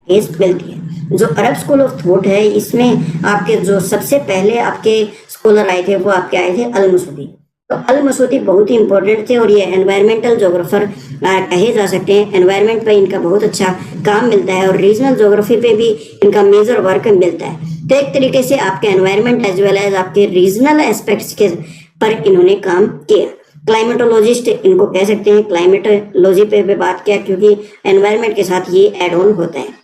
Base मिलती है। जो अरब स्कूल ऑफ थॉट है, इसमें आपके जो सबसे पहले आपके स्कॉलर आए थे वो आपके आए थे अल मसूदी। तो अल मसूदी बहुत ही इंपॉर्टेंट थे और ये एनवायरमेंटल जोग्राफर कहे जा सकते हैं। एनवायरमेंट पे इनका बहुत अच्छा काम मिलता है और रीजनल जोग्राफी पे भी इनका मेजर वर्क मिलता है। तो एक तरीके से आपके एनवायरमेंट एज वेल एज आपके रीजनल एस्पेक्ट्स के पर इन्होंने काम किया। क्लाइमेटोलॉजिस्ट इनको कह सकते हैं, क्लाइमेटोलॉजी पे बात किया क्योंकि एनवायरमेंट के साथ ये एड ऑन होता है।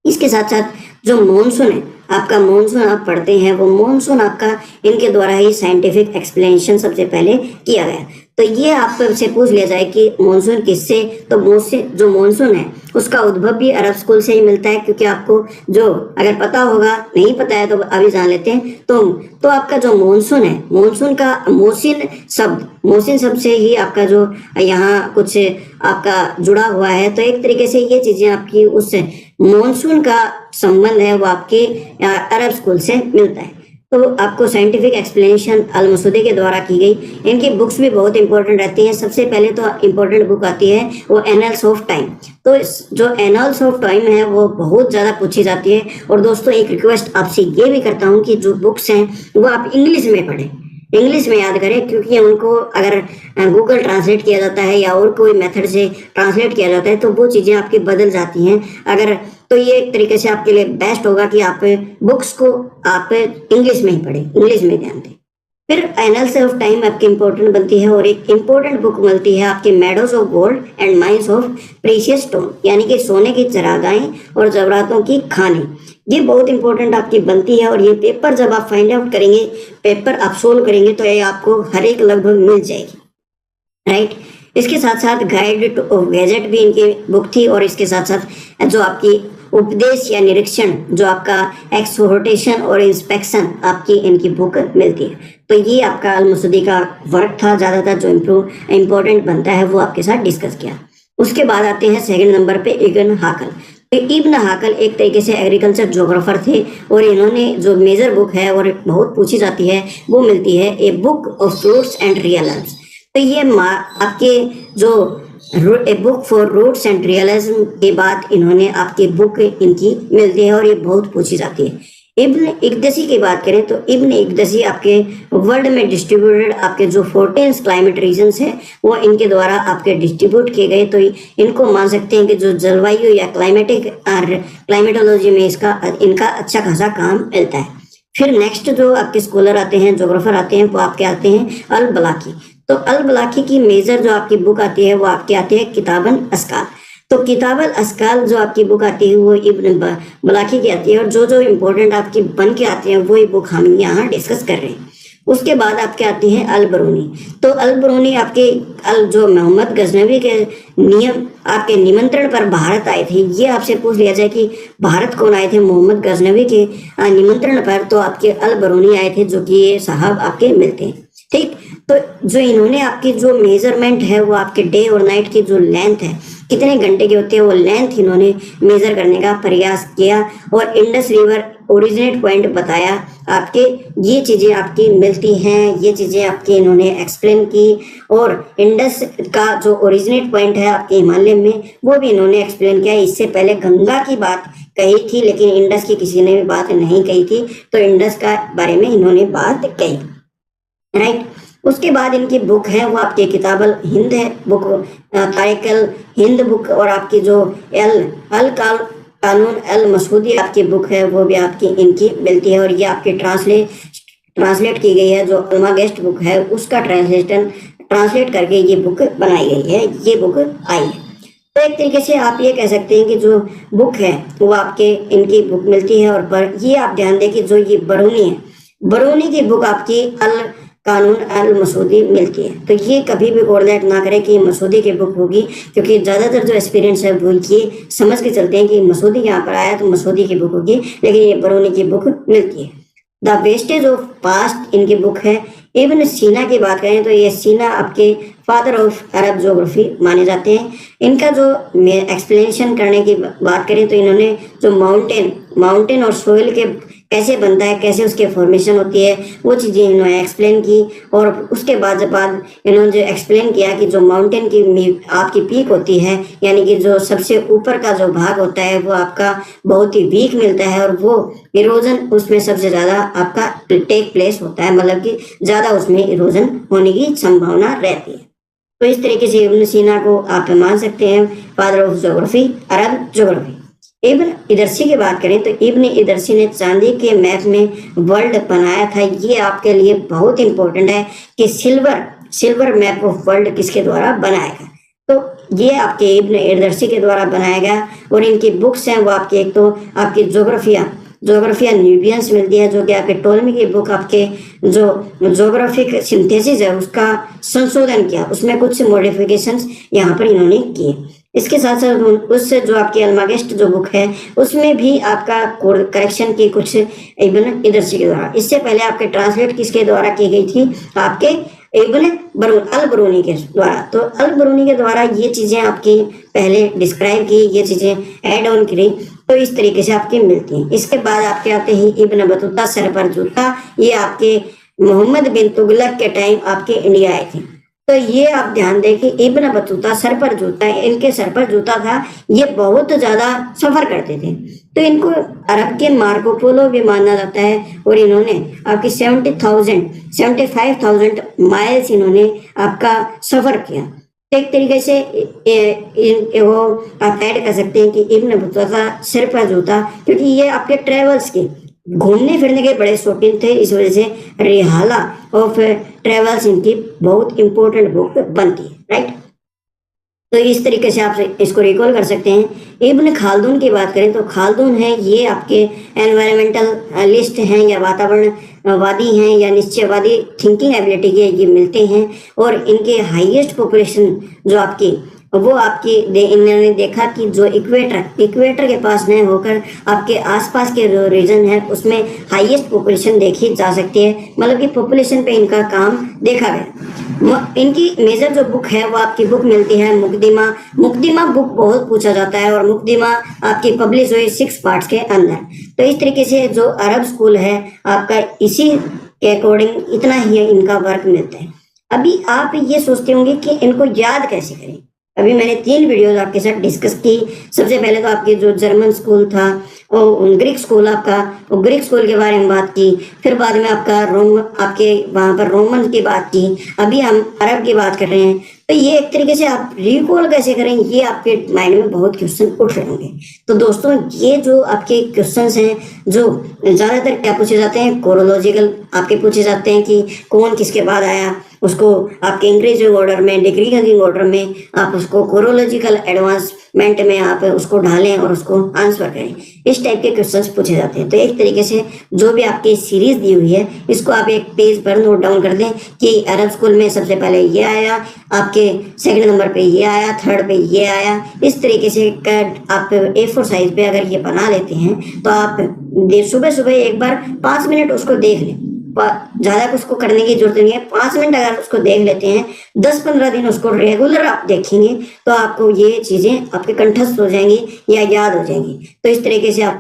इसके साथ साथ जो मॉनसून है, आपका मॉनसून आप पढ़ते हैं, वो मॉनसून आपका इनके द्वारा ही साइंटिफिक एक्सप्लेनेशन सबसे पहले किया गया। तो ये आपसे पूछ लिया जाए कि मॉनसून किससे, तो जो मॉनसून है उसका उद्भव भी अरब स्कूल से ही मिलता है। क्योंकि आपको जो अगर पता होगा, नहीं पता है तो अभी जान लेते हैं। तो आपका जो मॉनसून है, मॉनसून का मोहसिन शब्द से ही आपका जो यहाँ कुछ आपका जुड़ा हुआ है। तो एक तरीके से ये चीजें आपकी उस मॉनसून का संबंध है वो आपके अरब स्कूल से मिलता है। तो आपको साइंटिफिक एक्सप्लेनेशन अल मसूदी के द्वारा की गई। इनकी बुक्स भी बहुत इंपॉर्टेंट रहती हैं। सबसे पहले तो इंपॉर्टेंट बुक आती है वो एनल्स ऑफ टाइम। तो जो एनल्स ऑफ टाइम है वो बहुत ज़्यादा पूछी जाती है। और दोस्तों एक रिक्वेस्ट आपसे ये भी करता हूँ कि जो बुक्स हैं वो आप इंग्लिश में पढ़ें, इंग्लिश में याद करें। क्योंकि उनको अगर गूगल ट्रांसलेट किया जाता है या और कोई मेथड से ट्रांसलेट किया जाता है तो वो चीज़ें आपकी बदल जाती हैं। अगर तो ये एक तरीके से आपके लिए बेस्ट होगा कि आप बुक्स को आप इंग्लिश में ही पढ़ें, इंग्लिश में ध्यान दें। फिर एनल्स ऑफ टाइम आपकी इंपॉर्टेंट बनती है और एक इंपॉर्टेंट बुक मिलती है आपकी meadows of gold and mines of precious stone, यानी कि सोने की चरागाहें और जवाहरातों की खानें। ये बहुत इंपॉर्टेंट आपकी बनती है और ये पेपर जब आप फाइंड आउट करेंगे, पेपर आप सोल्व करेंगे तो ये आपको हर एक लगभग मिल जाएगी, राइट। इसके साथ साथ गाइड टू गैजेट भी इनकी बुक थी। और इसके साथ साथ जो आपकी उपदेश या निरीक्षण, जो आपका एक्सहोर्टेशन और इंस्पेक्शन आपकी इनकी बुक मिलती है। तो ये आपका अल मसूदी का वर्क था। ज़्यादातर जो इम्पोर्टेंट बनता है वो आपके साथ डिस्कस किया। उसके बाद आते हैं सेकंड नंबर पे इब्न हाकल। तो इब्न हाकल एक तरीके से एग्रीकल्चर जोग्राफर थे और इन्होंने जो मेजर बुक है और बहुत पूछी जाती है वो मिलती है a book of fruits and realism. तो ये आपके जो a book for roots and realism के बाद इन्होंने आपकी बुक इनकी मिलती है और ये बहुत पूछी जाती है। इब्न इक्दसी की बात करें तो इब्न इक्दसी आपके वर्ल्ड में डिस्ट्रीब्यूटेड आपके जो 14 क्लाइमेट रीजन्स है वो इनके द्वारा आपके डिस्ट्रीब्यूट किए गए। तो इनको मान सकते हैं कि जो जलवायु या क्लाइमेटोलॉजी में इनका अच्छा खासा काम मिलता है। फिर नेक्स्ट जो आपके स्कॉलर आते हैं, जोग्राफर आते हैं, वो आपके आते हैं अल बलाकी। तो अल बलाकी की मेजर जो आपकी बुक आती है वो आपके आती है किताबन अस्काल। तो किताबल अस्काल जो आपकी बुक आती है वो इब्न बलाकी की आती है और जो इम्पोर्टेंट आपकी बन के आती है वही बुक हम यहाँ डिस्कस कर रहे हैं। उसके बाद आपके आती हैं अल बरूनी। तो अल बरूनी आपके जो मोहम्मद गजनवी के आपके निमंत्रण पर भारत आए थे। ये आपसे पूछ लिया जाए कि भारत कौन आए थे मोहम्मद गजनवी के निमंत्रण पर, तो आपके अल बरूनी आए थे, जो कि ये साहब आपके मिलते हैं, ठीक। तो जो इन्होंने आपकी जो मेजरमेंट है वो आपके डे और नाइट की जो लेंथ है, कितने घंटे के होते हैं, वो लेंथ इन्होंने मेजर करने का प्रयास किया और इंडस रिवर ओरिजिनेट पॉइंट बताया। आपके ये चीज़ें आपकी मिलती हैं, ये चीज़ें आपकी इन्होंने एक्सप्लेन की। और इंडस का जो ओरिजिनेट पॉइंट है आपके हिमालय में वो भी इन्होंने एक्सप्लेन किया। इससे पहले गंगा की बात कही थी लेकिन इंडस की किसी ने भी बात नहीं कही थी, तो इंडस का बारे में इन्होंने बात कही, राइट। उसके बाद इनकी बुक है वो आपकी किताबल हिंद है, बुक तारिकल हिंद बुक। और आपकी जो अल कानून अल मसूदी आपकी बुक है वो भी आपकी इनकी मिलती है और ये आपकी ट्रांसलेट की गई है। जो अल्मागेस्ट बुक है उसका ट्रांसलेट करके ये बुक बनाई गई है, ये बुक आई है। तो एक तरीके से आप ये कह सकते हैं कि जो बुक है वो आपके इनकी बुक मिलती है। और पर ये आप ध्यान दें कि जो ये बरूनी है, बरूनी की बुक आपकी अल कानून अल मसूदी मिलती है। तो ये कभी भी कोरिलेट ना करें कि मसूदी की बुक होगी, क्योंकि ज़्यादातर जो एक्सपीरियंस है वो ये समझ के चलते हैं कि मसूदी यहाँ पर आया तो मसूदी की बुक होगी, लेकिन ये बरूनी की बुक मिलती है। द वेस्टेज ऑफ पास्ट इनकी बुक है। इब्न सीना की बात करें तो ये सीना आपके फादर ऑफ अरब जोग्राफी माने जाते हैं। इनका जो एक्सप्लेनेशन करने की बात करें तो इन्होंने जो माउंटेन और सोइल कैसे बनता है, कैसे उसके फॉर्मेशन होती है, वो चीज़ें इन्होंने एक्सप्लेन की। और उसके बाद इन्होंने जो एक्सप्लेन किया कि जो माउंटेन की आपकी पीक होती है, यानी कि जो सबसे ऊपर का जो भाग होता है वो आपका बहुत ही वीक मिलता है, और वो इरोजन उसमें सबसे ज़्यादा आपका टेक प्लेस होता है, मतलब कि ज़्यादा उसमें इरोजन होने की संभावना रहती है। तो इस तरीके से इब्न सीना को आप मान सकते हैं father of geography, Arab geography. Ibn Idrisi की बात करें तो इब्न इदरसी ने चांदी के मैप में वर्ल्ड बनाया था। ये आपके लिए बहुत इंपॉर्टेंट है कि सिल्वर मैप ऑफ वर्ल्ड किसके द्वारा बनाया गया। तो ये आपके इब्न इदरसी के द्वारा बनाया गया, और इनकी बुक्स हैं वो आपकी, एक तो आपकी जोग्राफिया न्यूबियंस मिलती है, जो कि आपके टोलमी की बुक आपके जो जोग्राफिक सिंथेसिस है उसका संशोधन किया, उसमें कुछ मॉडिफिकेशंस यहाँ पर इन्होंने किए। इसके साथ साथ उससे जो आपकी अल्मागेस्ट जो बुक है उसमें भी आपका करेक्शन की कुछ इब्न इदरसी के द्वारा। इससे पहले आपके ट्रांसलेट किसके द्वारा की गई थी, आपके इब्न अल बरूनी के द्वारा। तो अल बरूनी के द्वारा ये चीजें आपकी पहले डिस्क्राइब की, ये चीजें ऐड ऑन करी, तो इस तरीके से आपकी मिलती हैं। इसके बाद आपके आते हैं इब्न बतूता सर पर जूता। ये आपके मोहम्मद बिन तुगलक के टाइम आपके इंडिया आए थे। तो ये आप ध्यान दें कि इब्न बतूता सर पर जूता, इनके सर पर जूता था, ये बहुत ज्यादा सफर करते थे, तो इनको अरब के मार्को पोलो भी माना जाता है। और इन्होंने आपकी 75,000 माइल्स इन्होंने आपका सफर किया। एक तरीके से वो आप ऐड कर सकते हैं कि इब्न बतूता सिर पर जूता, क्योंकि ये आपके ट्रेवल्स के घूमने फिरने के बड़े शौकीन थे, इस वजह से रिहाला ऑफ ट्रेवल्स इनकी बहुत इंपॉर्टेंट बुक बनती है, राइट। तो इस तरीके से आप इसको रिकॉल कर सकते हैं। इब्न खालदून की बात करें तो खालदून है ये आपके एनवायरमेंटल लिस्ट हैं या वातावरणवादी हैं या निश्चयवादी थिंकिंग एबिलिटी के ये मिलते हैं। और इनके हाईएस्ट पॉपुलेशन जो आपकी वो आपकी इन्होंने देखा कि जो इक्वेटर के पास न होकर आपके आसपास के जो रीजन है उसमें हाईएस्ट पॉपुलेशन देखी जा सकती है, मतलब कि पॉपुलेशन पे इनका काम देखा गया। इनकी मेजर जो बुक है वो आपकी बुक मिलती है मुकदिमा बुक बहुत पूछा जाता है, और मुकदिमा आपकी पब्लिश हुई 6 पार्ट्स के अंदर। तो इस तरीके से जो अरब स्कूल है आपका इसी के अकॉर्डिंग इतना ही इनका वर्क मिलता है। अभी आप ये सोचते होंगे कि इनको याद कैसे करें। अभी मैंने 3 वीडियोज आपके साथ डिस्कस की। सबसे पहले तो आपके जो जर्मन स्कूल था और ग्रीक स्कूल आपका, वो ग्रीक स्कूल के बारे में बात की। फिर बाद में आपका आपके वहाँ पर रोमन की बात की। अभी हम अरब की बात कर रहे हैं। तो ये एक तरीके से आप रिकॉल कैसे करें, ये आपके माइंड में बहुत क्वेश्चन उठ रहे होंगे। तो दोस्तों ये जो आपके क्वेश्चंस हैं जो ज़्यादातर क्या पूछे जाते हैं, कोरोलॉजिकल आपके पूछे जाते हैं कि कौन किसके बाद आया, उसको आपके इंक्रीजिंग ऑर्डर में, डिक्रीजिंग ऑर्डर में आप उसको कोरोलॉजिकल एडवांसमेंट में आप उसको ढालें और उसको आंसर करें। इस टाइप के क्वेश्चंस पूछे जाते हैं। तो एक तरीके से जो भी आपकी सीरीज दी हुई है इसको आप एक पेज पर नोट डाउन कर दें कि अरब स्कूल में सबसे पहले ये आया, आपके सेकंड नंबर पे ये आया, थर्ड पे ये आया। इस तरीके से आप A4 साइज पे अगर ये बना लेते हैं तो आप सुबह सुबह एक बार 5 मिनट उसको देख लें। ज्यादा उसको करने की जरूरत नहीं है, 5 मिनट अगर उसको देख लेते हैं, 10-15 दिन उसको रेगुलर आप देखेंगे तो आपको ये चीजें आपके कंठस्थ हो जाएंगी या याद हो जाएंगी। तो इस तरीके से आप